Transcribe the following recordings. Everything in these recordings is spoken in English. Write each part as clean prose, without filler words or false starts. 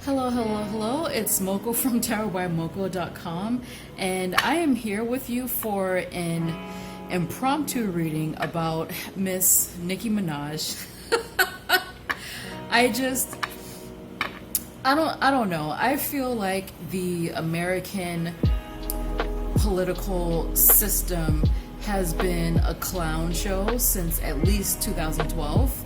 Hello, hello, hello. It's Moko from tarotbymoko.com, and I am here with you for an impromptu reading about Miss Nicki Minaj. I just I don't know. I feel like the American political system has been a clown show since at least 2012.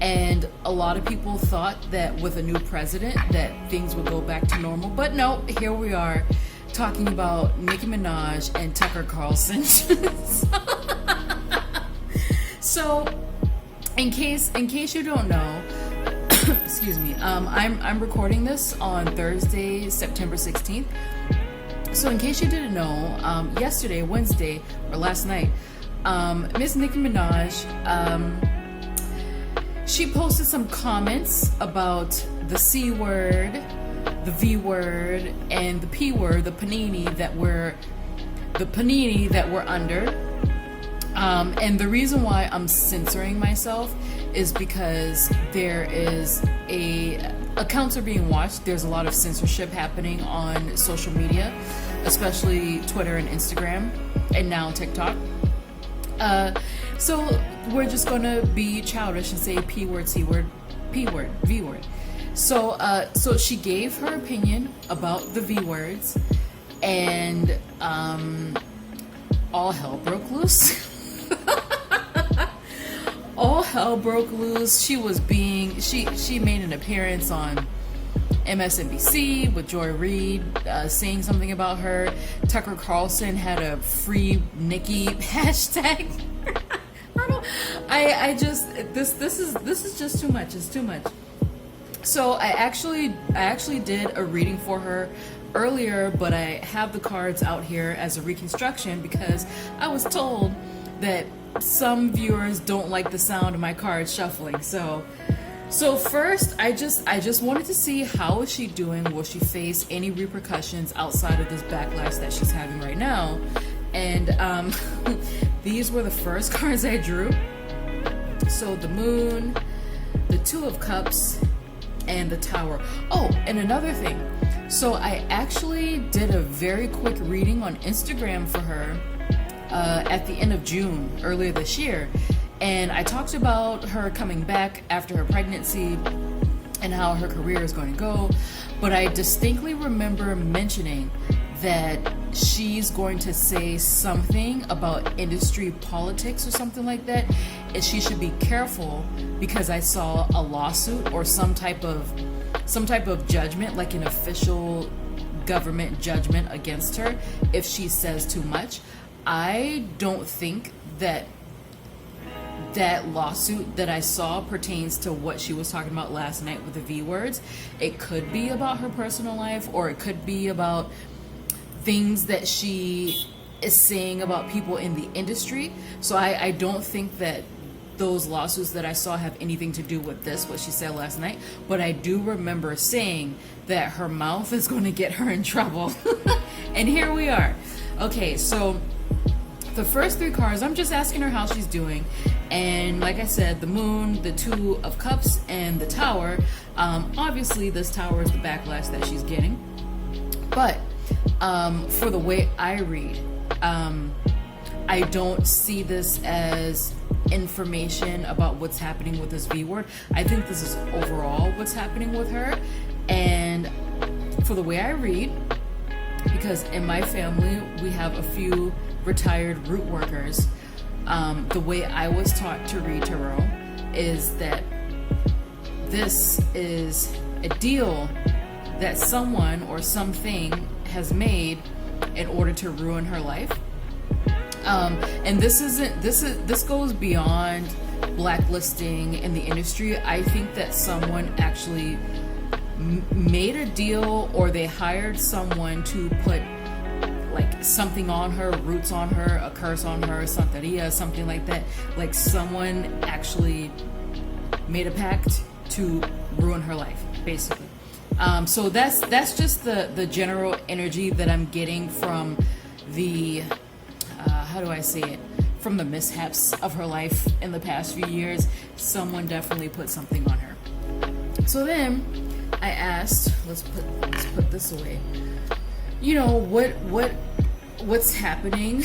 And a lot of people thought that with a new president that things would go back to normal. But no, here we are talking about Nicki Minaj and Tucker Carlson. So, in case you don't know, excuse me, I'm recording this on Thursday, September 16th. So in case you didn't know, yesterday, Wednesday, or last night, Miss Nicki Minaj, she posted some comments about the C word, the V word, and the P word, the panini that we're under. And the reason why I'm censoring myself is because there is accounts are being watched. There's a lot of censorship happening on social media, especially Twitter and Instagram, and now TikTok. So we're just gonna be childish and say P word, C word, P word, V word. So she gave her opinion about the V words, and all hell broke loose. All hell broke loose. She made an appearance on MSNBC with Joy Reid saying something about her. Tucker Carlson had a free Nicki hashtag. This is just too much. It's too much. So I actually did a reading for her earlier, but I have the cards out here as a reconstruction because I was told that some viewers don't like the sound of my cards shuffling. So first, I just wanted to see how is she doing. Will she face any repercussions outside of this backlash that she's having right now? And these were the first cards I drew. So the Moon, the Two of Cups, and the Tower. Oh, and another thing. So I actually did a very quick reading on Instagram for her at the end of June, earlier this year. And I talked about her coming back after her pregnancy and how her career is going to go. But I distinctly remember mentioning that she's going to say something about industry politics or something like that, and she should be careful because I saw a lawsuit or some type of judgment, like an official government judgment against her if she says too much. I don't think that lawsuit that I saw pertains to what she was talking about last night with the V words. It could be about her personal life, or it could be about things that she is saying about people in the industry. So I don't think that those lawsuits that I saw have anything to do with this, what she said last night. But I do remember saying that her mouth is going to get her in trouble. And here we are. Okay, so the first three cards, I'm just asking her how she's doing. And like I said, the Moon, the Two of Cups, and the Tower. Obviously, this Tower is the backlash that she's getting. But for the way I read, I don't see this as information about what's happening with this V word. I think this is overall what's happening with her. And for the way I read, because in my family we have a few retired root workers, the way I was taught to read tarot is that this is a deal that someone or something has made in order to ruin her life. And this goes beyond blacklisting in the industry. I think that someone actually made a deal, or they hired someone to put like something on her, roots on her, a curse on her, santeria, something like that. Like someone actually made a pact to ruin her life, basically. So that's just the general energy that I'm getting from the how do I say it? From the mishaps of her life in the past few years. Someone definitely put something on her. So then I asked, let's put this away. You know, what's happening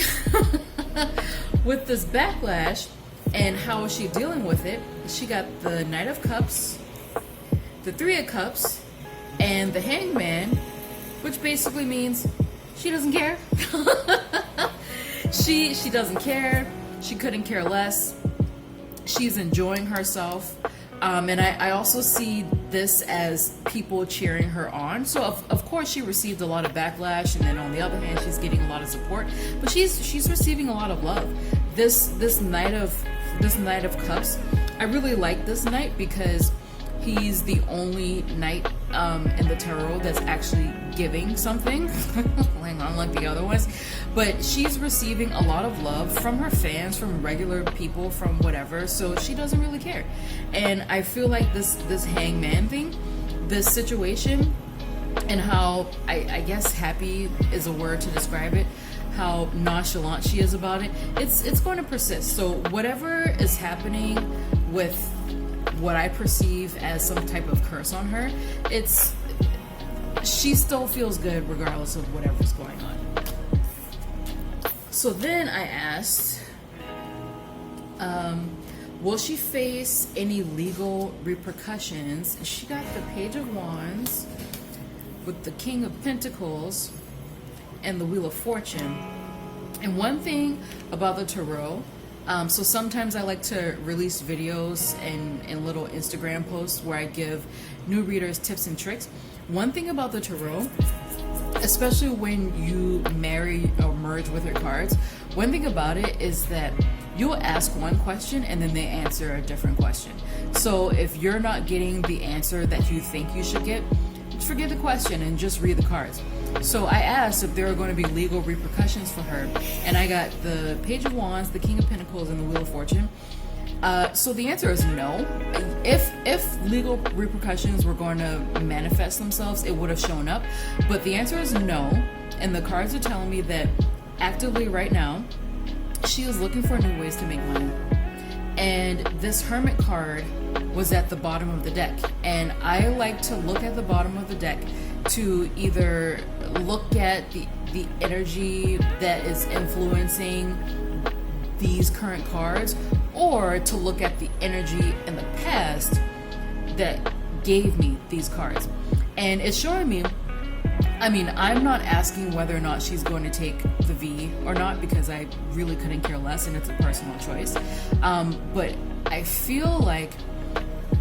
with this backlash, and how is she dealing with it? She got the Knight of Cups, the Three of Cups, and the Hangman, which basically means she doesn't care. She doesn't care. She couldn't care less. She's enjoying herself. And I also see this as people cheering her on. So of course she received a lot of backlash, and then on the other hand she's getting a lot of support. But she's receiving a lot of love. This Knight of Cups, I really like this knight because he's the only knight in the tarot that's actually giving something, unlike the other ones. But she's receiving a lot of love from her fans, from regular people, from whatever. So she doesn't really care. And I feel like this Hangman thing, this situation, and how I guess happy is a word to describe it, how nonchalant she is about it, it's going to persist. So whatever is happening with what I perceive as some type of curse on her, she still feels good regardless of whatever's going on. So then I asked, will she face any legal repercussions? She got the Page of Wands with the King of Pentacles and the Wheel of Fortune. And one thing about the tarot, so sometimes I like to release videos and little Instagram posts where I give new readers tips and tricks. One thing about the tarot, especially when you marry or merge with your cards, one thing about it is that you'll ask one question and then they answer a different question. So if you're not getting the answer that you think you should get, forget the question and just read the cards. So I asked if there are going to be legal repercussions for her, and I got the Page of Wands, the King of Pentacles, and the Wheel of Fortune. So the answer is no. If legal repercussions were going to manifest themselves, it would have shown up. But the answer is no, and the cards are telling me that actively right now, she is looking for new ways to make money. And this Hermit card was at the bottom of the deck, and I like to look at the bottom of the deck to either look at the energy that is influencing these current cards, or to look at the energy in the past that gave me these cards. And it's showing me, I mean, I'm not asking whether or not she's going to take the V or not, because I really couldn't care less, and it's a personal choice. But I feel like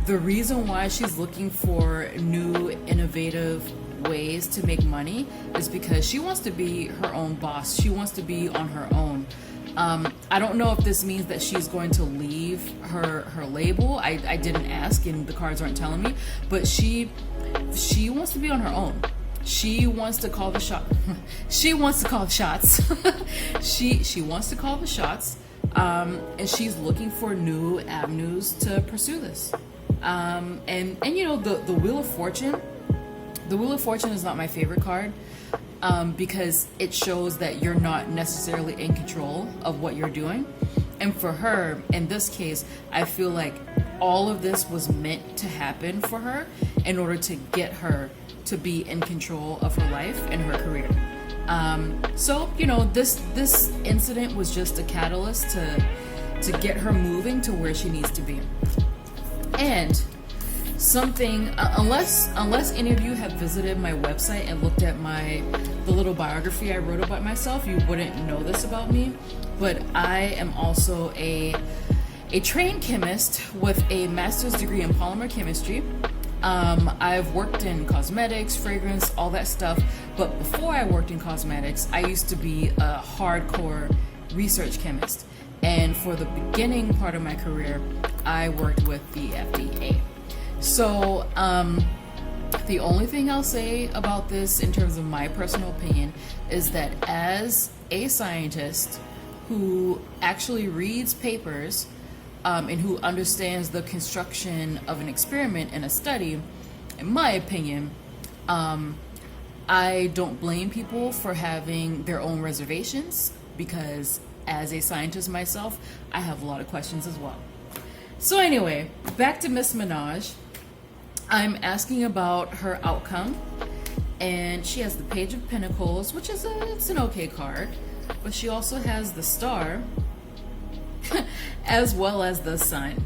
the reason why she's looking for new, innovative ways to make money is because she wants to be her own boss. She wants to be on her own. I don't know if this means that she's going to leave her label. I didn't ask, and the cards aren't telling me, but she wants to be on her own. She wants to call the shot. She wants to call the shots. She wants to call the shots, and she's looking for new avenues to pursue this. And you know, the Wheel of Fortune. The Wheel of Fortune is not my favorite card, because it shows that you're not necessarily in control of what you're doing. And for her, in this case, I feel like all of this was meant to happen for her in order to get her to be in control of her life and her career. So, you know, this incident was just a catalyst to get her moving to where she needs to be. And something, unless any of you have visited my website and looked at the little biography I wrote about myself, you wouldn't know this about me. But I am also a trained chemist with a master's degree in polymer chemistry. I've worked in cosmetics, fragrance, all that stuff. But before I worked in cosmetics, I used to be a hardcore research chemist. And for the beginning part of my career, I worked with the FDA. So the only thing I'll say about this in terms of my personal opinion is that as a scientist who actually reads papers and who understands the construction of an experiment and a study, in my opinion, I don't blame people for having their own reservations, because as a scientist myself, I have a lot of questions as well. So anyway, back to Miss Minaj. I'm asking about her outcome, and she has the Page of Pentacles, which is it's an okay card, but she also has the Star as well as the Sun.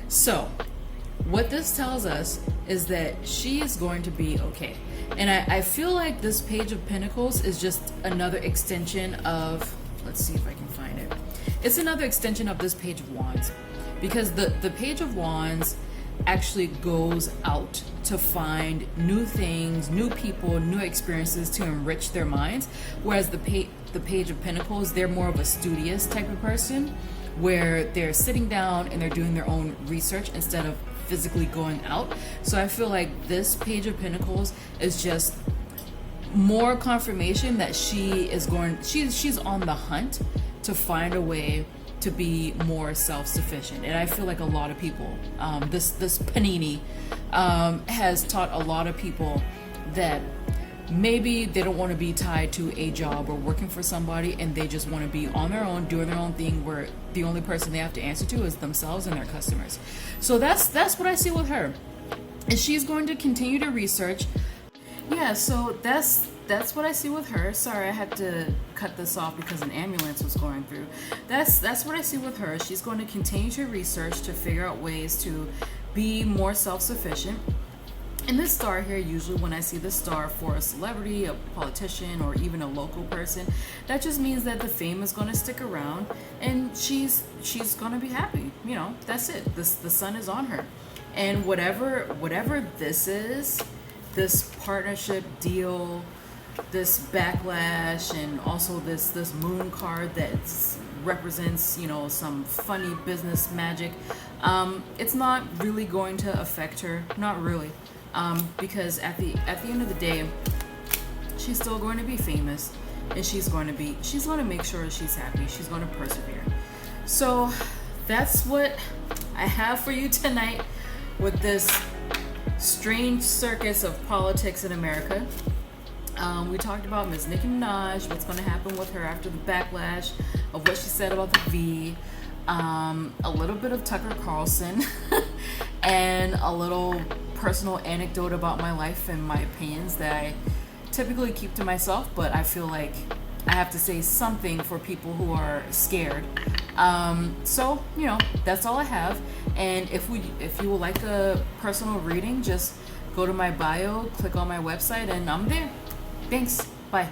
So what this tells us is that she is going to be okay. And I feel like this Page of Pentacles is just another extension of, let's see if I can find it. It's another extension of this Page of Wands, because the Page of Wands actually goes out to find new things, new people, new experiences to enrich their minds. Whereas the Page of Pentacles, they're more of a studious type of person, where they're sitting down and they're doing their own research instead of physically going out. So I feel like this Page of Pentacles is just more confirmation that she's on the hunt to find a way to be more self-sufficient. And I feel like a lot of people, this panini has taught a lot of people that maybe they don't want to be tied to a job or working for somebody, and they just want to be on their own, doing their own thing, where the only person they have to answer to is themselves and their customers. So that's what I see with her. And she's going to continue to research. Yeah, so that's what I see with her. Sorry, I had to cut this off because an ambulance was going through. That's what I see with her. She's going to continue to research to figure out ways to be more self-sufficient. And this star here, usually when I see the star for a celebrity, a politician, or even a local person, that just means that the fame is going to stick around and she's going to be happy. You know, that's it. The sun is on her. And whatever this is, this partnership deal, this backlash, and also this moon card that represents, you know, some funny business magic, it's not really going to affect her. Not really. Because at the end of the day, she's still going to be famous, and she's going to make sure she's happy. She's going to persevere. So that's what I have for you tonight with this strange circus of politics in America. We talked about Ms. Nicki Minaj, what's going to happen with her after the backlash of what she said about the V, a little bit of Tucker Carlson, and a little personal anecdote about my life and my opinions that I typically keep to myself, but I feel like I have to say something for people who are scared. So, you know, that's all I have. And if you would like a personal reading, just go to my bio, click on my website, and I'm there. Thanks. Bye.